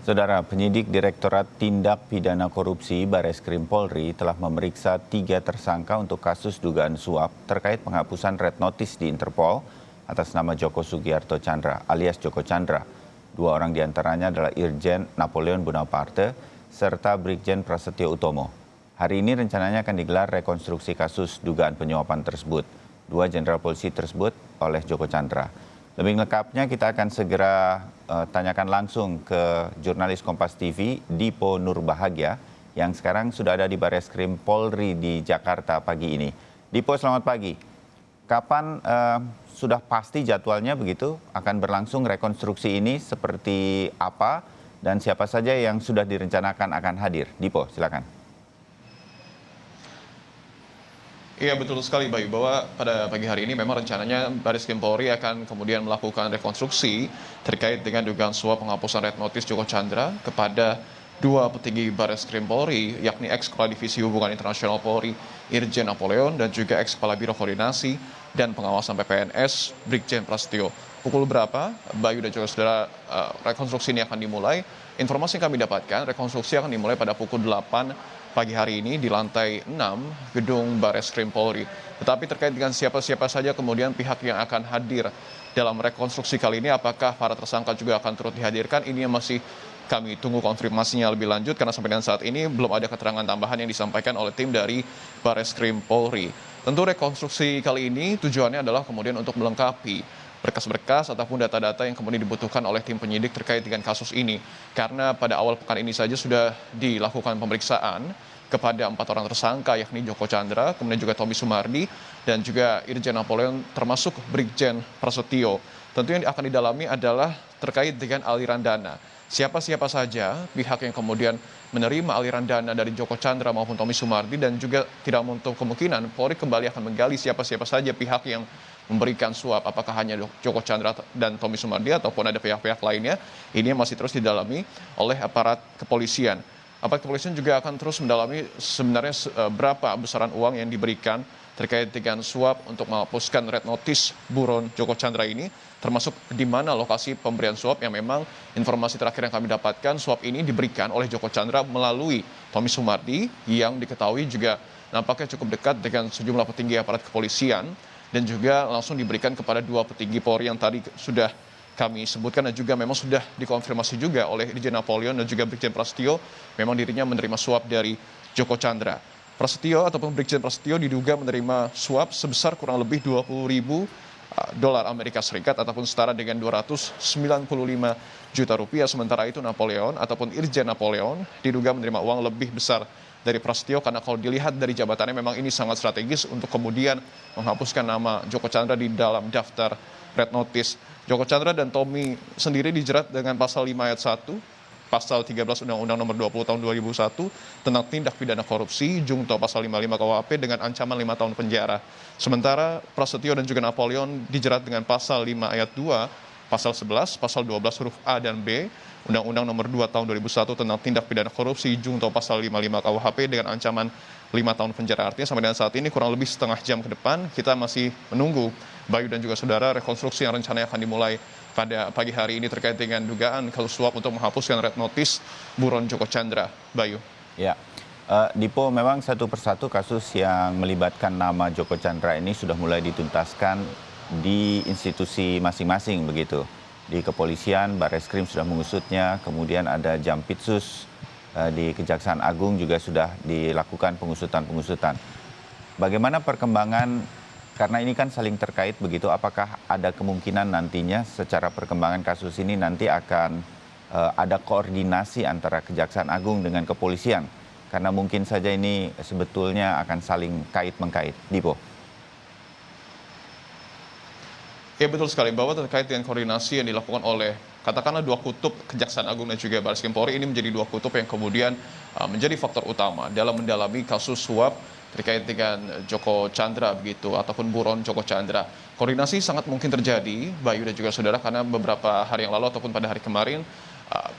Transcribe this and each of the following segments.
Saudara, penyidik Direktorat Tindak Pidana Korupsi Bareskrim Polri telah memeriksa 3 tersangka untuk kasus dugaan suap terkait penghapusan red notice di Interpol atas nama Joko Sugiarto Chandra alias Joko Chandra. 2 orang diantaranya adalah Irjen Napoleon Bonaparte serta Brigjen Prasetyo Utomo. Hari ini rencananya akan digelar rekonstruksi kasus dugaan penyuapan tersebut. 2 jenderal polisi tersebut oleh Joko Chandra. Lebih lengkapnya kita akan segera tanyakan langsung ke jurnalis Kompas TV, Dipo Nurbahagia, yang sekarang sudah ada di Bareskrim Polri di Jakarta pagi ini. Dipo, selamat pagi. Kapan sudah pasti jadwalnya begitu akan berlangsung rekonstruksi ini, seperti apa dan siapa saja yang sudah direncanakan akan hadir? Dipo, silakan. Iya, betul sekali Bayu, bahwa pada pagi hari ini memang rencananya Bareskrim Polri akan kemudian melakukan rekonstruksi terkait dengan dugaan suap penghapusan red notice Joko Chandra kepada 2 petinggi Bareskrim Polri, yakni ex-Kepala Divisi Hubungan Internasional Polri Irjen Napoleon dan juga ex-Kepala Biro Koordinasi dan Pengawasan PPNS Brigjen Prasetyo. Pukul berapa Bayu dan juga saudara rekonstruksi ini akan dimulai? Informasi yang kami dapatkan, rekonstruksi akan dimulai pada pukul 8 pagi hari ini di lantai 6 gedung Bareskrim Polri. Tetapi terkait dengan siapa-siapa saja kemudian pihak yang akan hadir dalam rekonstruksi kali ini, apakah para tersangka juga akan turut dihadirkan, ini yang masih kami tunggu konfirmasinya lebih lanjut karena sampai dengan saat ini belum ada keterangan tambahan yang disampaikan oleh tim dari Bareskrim Polri. Tentu rekonstruksi kali ini tujuannya adalah kemudian untuk melengkapi berkas-berkas ataupun data-data yang kemudian dibutuhkan oleh tim penyidik terkait dengan kasus ini. Karena pada awal pekan ini saja sudah dilakukan pemeriksaan kepada 4 orang tersangka, yakni Joko Chandra, kemudian juga Tommy Sumardi, dan juga Irjen Napoleon termasuk Brigjen Prasetyo. Tentu yang akan didalami adalah terkait dengan aliran dana. Siapa-siapa saja pihak yang kemudian menerima aliran dana dari Joko Chandra maupun Tommy Sumardi, dan juga tidak menutup kemungkinan Polri kembali akan menggali siapa-siapa saja pihak yang memberikan suap, apakah hanya Joko Chandra dan Tommy Sumardi ataupun ada pihak-pihak lainnya. Ini masih terus didalami oleh aparat kepolisian. Aparat kepolisian juga akan terus mendalami sebenarnya berapa besaran uang yang diberikan terkait dengan suap untuk menghapuskan red notice buron Joko Chandra ini, termasuk di mana lokasi pemberian suap, yang memang informasi terakhir yang kami dapatkan suap ini diberikan oleh Joko Chandra melalui Tommy Sumardi yang diketahui juga nampaknya cukup dekat dengan sejumlah petinggi aparat kepolisian, dan juga langsung diberikan kepada 2 petinggi Polri yang tadi sudah kami sebutkan, dan juga memang sudah dikonfirmasi juga oleh Irjen Napoleon dan juga Brigjen Prasetyo memang dirinya menerima suap dari Joko Chandra. Prasetyo ataupun Brigjen Prasetyo diduga menerima suap sebesar kurang lebih 20.000 dolar Amerika Serikat ataupun setara dengan 295 juta rupiah. Sementara itu Napoleon ataupun Irjen Napoleon diduga menerima uang lebih besar dari Prasetyo, karena kalau dilihat dari jabatannya memang ini sangat strategis untuk kemudian menghapuskan nama Joko Chandra di dalam daftar red notice. Joko Chandra dan Tommy sendiri dijerat dengan pasal 5 ayat 1, pasal 13 Undang-Undang Nomor 20 Tahun 2001 tentang tindak pidana korupsi, junto pasal 55 KUHP dengan ancaman 5 tahun penjara. Sementara Prasetyo dan juga Napoleon dijerat dengan pasal 5 ayat 2, pasal 11, pasal 12 huruf A dan B, Undang-Undang Nomor 2 Tahun 2001 tentang tindak pidana korupsi, junto pasal 55 KUHP dengan ancaman 5 tahun penjara. Artinya sampai dengan saat ini kurang lebih setengah jam ke depan kita masih menunggu, Bayu dan juga saudara, rekonstruksi yang rencananya akan dimulai pada pagi hari ini terkait dengan dugaan kasus suap untuk menghapuskan red notice buron Joko Chandra. Bayu. Ya, Dipo, memang satu persatu kasus yang melibatkan nama Joko Chandra ini sudah mulai dituntaskan di institusi masing-masing begitu. Di kepolisian, Bareskrim sudah mengusutnya, kemudian ada Jampitsus di Kejaksaan Agung juga sudah dilakukan pengusutan-pengusutan. Bagaimana perkembangan, karena ini kan saling terkait begitu, apakah ada kemungkinan nantinya secara perkembangan kasus ini nanti akan ada koordinasi antara Kejaksaan Agung dengan kepolisian? Karena mungkin saja ini sebetulnya akan saling kait-mengkait. Dipo. Ya, betul sekali, bahwa terkait dengan koordinasi yang dilakukan oleh katakanlah 2 kutub Kejaksaan Agung dan juga Bareskrim Polri, ini menjadi 2 kutub yang kemudian menjadi faktor utama dalam mendalami kasus suap terkait dengan Joko Chandra begitu, ataupun buron Joko Chandra. Koordinasi sangat mungkin terjadi, Bayu dan juga saudara, karena beberapa hari yang lalu ataupun pada hari kemarin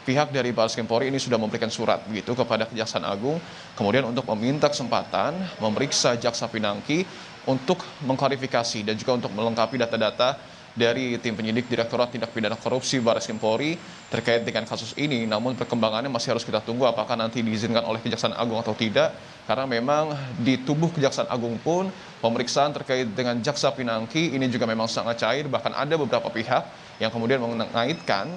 pihak dari Bareskrim Polri ini sudah memberikan surat begitu kepada Kejaksaan Agung, kemudian untuk meminta kesempatan memeriksa Jaksa Pinangki untuk mengklarifikasi dan juga untuk melengkapi data-data dari tim penyidik Direktorat Tindak Pidana Korupsi Barreskrim Polri terkait dengan kasus ini. Namun perkembangannya masih harus kita tunggu apakah nanti diizinkan oleh Kejaksaan Agung atau tidak. Karena memang di tubuh Kejaksaan Agung pun pemeriksaan terkait dengan Jaksa Pinangki ini juga memang sangat cair. Bahkan ada beberapa pihak yang kemudian mengaitkan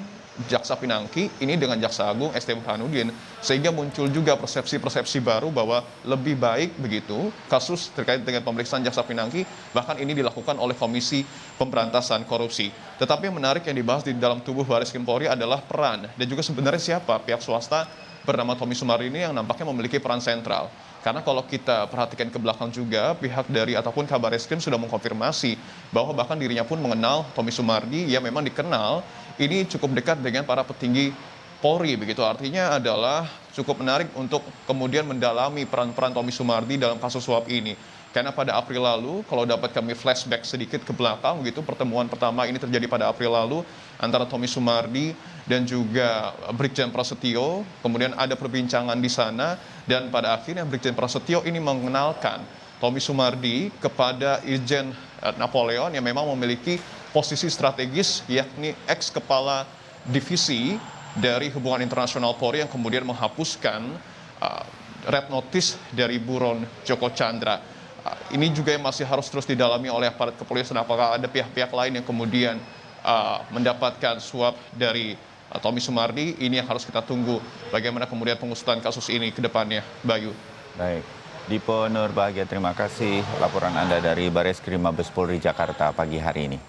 Jaksa Pinangki ini dengan Jaksa Agung ST Burhanuddin, sehingga muncul juga persepsi-persepsi baru bahwa lebih baik begitu kasus terkait dengan pemeriksaan Jaksa Pinangki bahkan ini dilakukan oleh Komisi Pemberantasan Korupsi. Tetapi yang menarik yang dibahas di dalam tubuh Barreskrim Polri adalah peran dan juga sebenarnya siapa pihak swasta bernama Tommy Sumardi ini yang nampaknya memiliki peran sentral. Karena kalau kita perhatikan ke belakang juga, pihak dari ataupun Kabar Eskrim sudah mengkonfirmasi bahwa bahkan dirinya pun mengenal Tommy Sumardi yang memang dikenal ini cukup dekat dengan para petinggi Polri. Begitu artinya adalah cukup menarik untuk kemudian mendalami peran-peran Tommy Sumardi dalam kasus suap ini. Karena pada April lalu, kalau dapat kami flashback sedikit ke belakang, begitu pertemuan pertama ini terjadi pada April lalu antara Tommy Sumardi dan juga Brigjen Prasetyo. Kemudian ada perbincangan di sana dan pada akhirnya Brigjen Prasetyo ini mengenalkan Tommy Sumardi kepada Irjen Napoleon yang memang memiliki posisi strategis, yakni ex kepala divisi dari Hubungan Internasional Polri yang kemudian menghapuskan red notice dari buron Joko Chandra. Ini juga yang masih harus terus didalami oleh aparat kepolisian. Apakah ada pihak-pihak lain yang kemudian mendapatkan suap dari Tommy Sumardi? Ini yang harus kita tunggu bagaimana kemudian pengusutan kasus ini ke depannya, Bayu. Baik, Dipo Nurbahagia, terima kasih laporan Anda dari Barreskrim Mabes Polri Jakarta pagi hari ini.